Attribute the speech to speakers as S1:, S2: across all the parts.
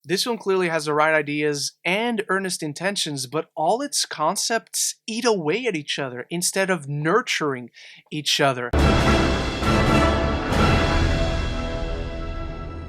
S1: This one clearly has the right ideas and earnest intentions, but all its concepts eat away at each other instead of nurturing each other.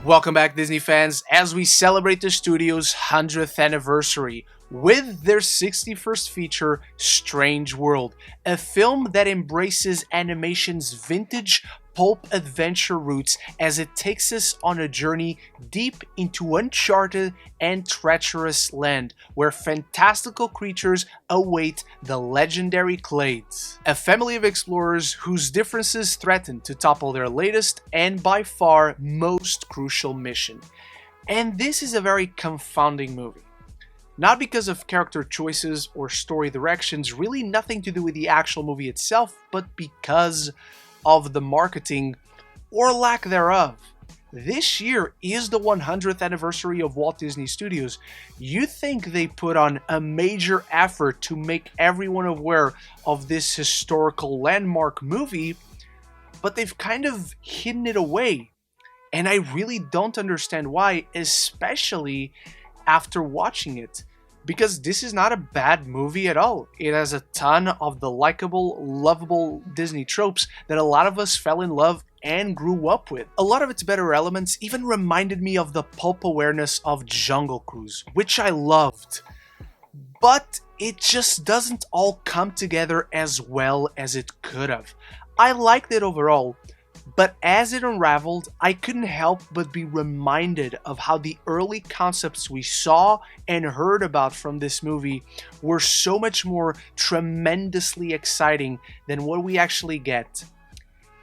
S1: Welcome back, Disney fans, as we celebrate the studio's 100th anniversary with their 61st feature, Strangeworld, a film that embraces animation's vintage pulp adventure roots as it takes us on a journey deep into uncharted and treacherous land where fantastical creatures await the legendary Clades, a family of explorers whose differences threaten to topple their latest and by far most crucial mission. And this is a very confounding movie. Not because of character choices or story directions, really nothing to do with the actual movie itself, but because of the marketing or lack thereof. This year is the 100th anniversary of Walt Disney Studios. You'd think they put on a major effort to make everyone aware of this historical landmark movie, but they've kind of hidden it away. And I really don't understand why, especially after watching it. Because this is not a bad movie at all. It has a ton of the likable, lovable Disney tropes that a lot of us fell in love and grew up with. A lot of its better elements even reminded me of the pulp awareness of Jungle Cruise, which I loved. But it just doesn't all come together as well as it could have. I liked it overall, but as it unraveled, I couldn't help but be reminded of how the early concepts we saw and heard about from this movie were so much more tremendously exciting than what we actually get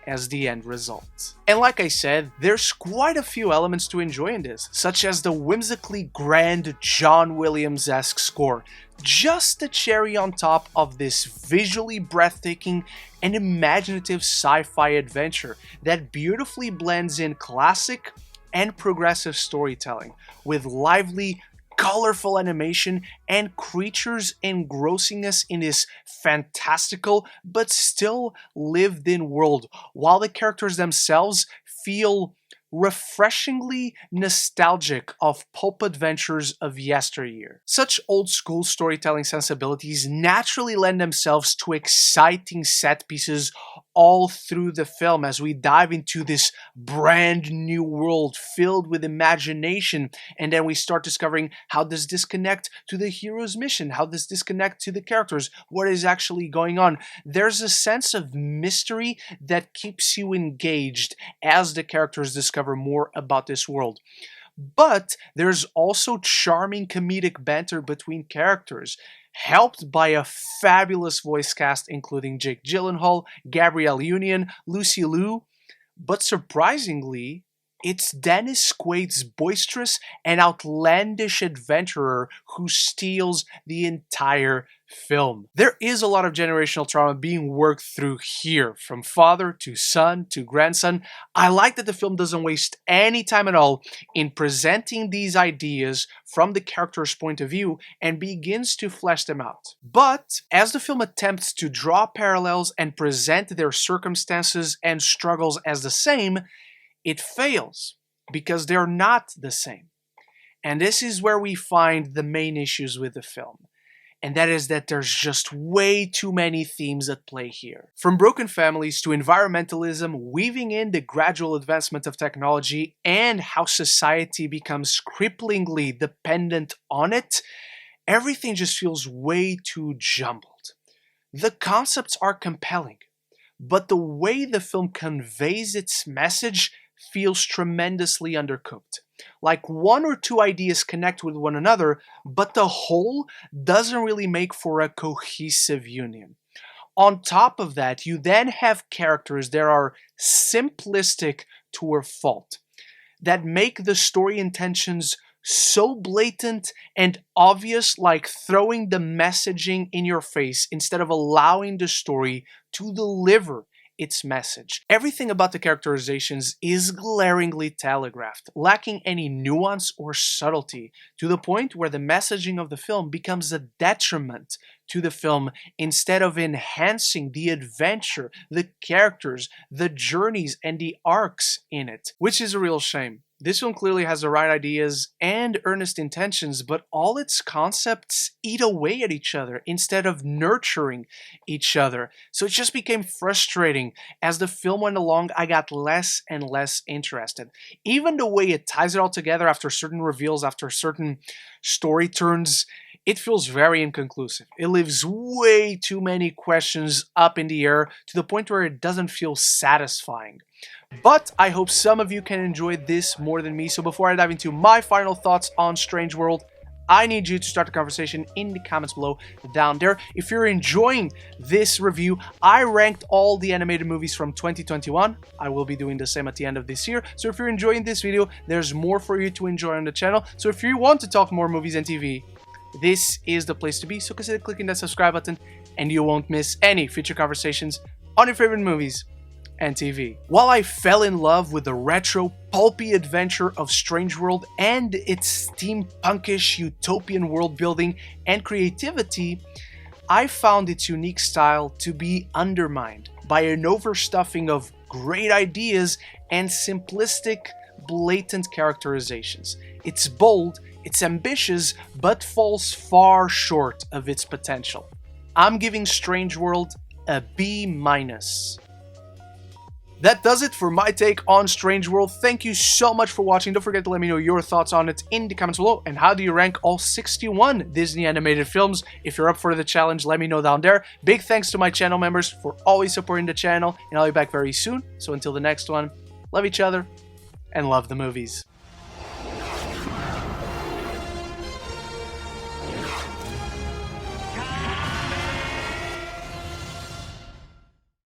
S1: as the end result. And like I said, there's quite a few elements to enjoy in this, such as the whimsically grand John Williams-esque score, just the cherry on top of this visually breathtaking and imaginative sci-fi adventure that beautifully blends in classic and progressive storytelling with lively, colorful animation and creatures engrossing us in this fantastical but still lived-in world, while the characters themselves feel refreshingly nostalgic of pulp adventures of yesteryear. Such old-school storytelling sensibilities naturally lend themselves to exciting set pieces all through the film as we dive into this brand new world filled with imagination, and then we start discovering how does this connect to the hero's mission, how does this connect to the characters, what is actually going on. There's a sense of mystery that keeps you engaged as the characters discover more about this world. But there's also charming comedic banter between characters, helped by a fabulous voice cast including Jake Gyllenhaal, Gabrielle Union, Lucy Liu, but surprisingly, it's Dennis Quaid's boisterous and outlandish adventurer who steals the entire film. There is a lot of generational trauma being worked through here, from father to son to grandson. I like that the film doesn't waste any time at all in presenting these ideas from the character's point of view and begins to flesh them out. But as the film attempts to draw parallels and present their circumstances and struggles as the same, it fails because they're not the same. And this is where we find the main issues with the film. And that is that there's just way too many themes at play here. From broken families to environmentalism, weaving in the gradual advancement of technology and how society becomes cripplingly dependent on it, everything just feels way too jumbled. The concepts are compelling, but the way the film conveys its message feels tremendously undercooked. Like one or two ideas connect with one another, but the whole doesn't really make for a cohesive union. On top of that, you then have characters that are simplistic to a fault, that make the story intentions so blatant and obvious, like throwing the messaging in your face instead of allowing the story to deliver its message. Everything about the characterizations is glaringly telegraphed, lacking any nuance or subtlety, to the point where the messaging of the film becomes a detriment to the film instead of enhancing the adventure, the characters, the journeys, and the arcs in it, which is a real shame. This film clearly has the right ideas and earnest intentions, but all its concepts eat away at each other instead of nurturing each other. So it just became frustrating. As the film went along, I got less and less interested. Even the way it ties it all together after certain reveals, after certain story turns, it feels very inconclusive. It leaves way too many questions up in the air to the point where it doesn't feel satisfying. But I hope some of you can enjoy this more than me, so before I dive into my final thoughts on Strangeworld, I need you to start the conversation in the comments below down there. If you're enjoying this review, I ranked all the animated movies from 2021. I will be doing the same at the end of this year. So if you're enjoying this video, there's more for you to enjoy on the channel. So if you want to talk more movies and TV, this is the place to be. So consider clicking that subscribe button and you won't miss any future conversations on your favorite movies and TV. While I fell in love with the retro, pulpy adventure of Strangeworld and its steampunkish utopian world building and creativity, I found its unique style to be undermined by an overstuffing of great ideas and simplistic, blatant characterizations. It's bold, it's ambitious, but falls far short of its potential. I'm giving Strangeworld a B-. That does it for my take on Strangeworld. Thank you so much for watching. Don't forget to let me know your thoughts on it in the comments below. And how do you rank all 61 Disney animated films? If you're up for the challenge, let me know down there. Big thanks to my channel members for always supporting the channel. And I'll be back very soon. So until the next one, love each other and love the movies.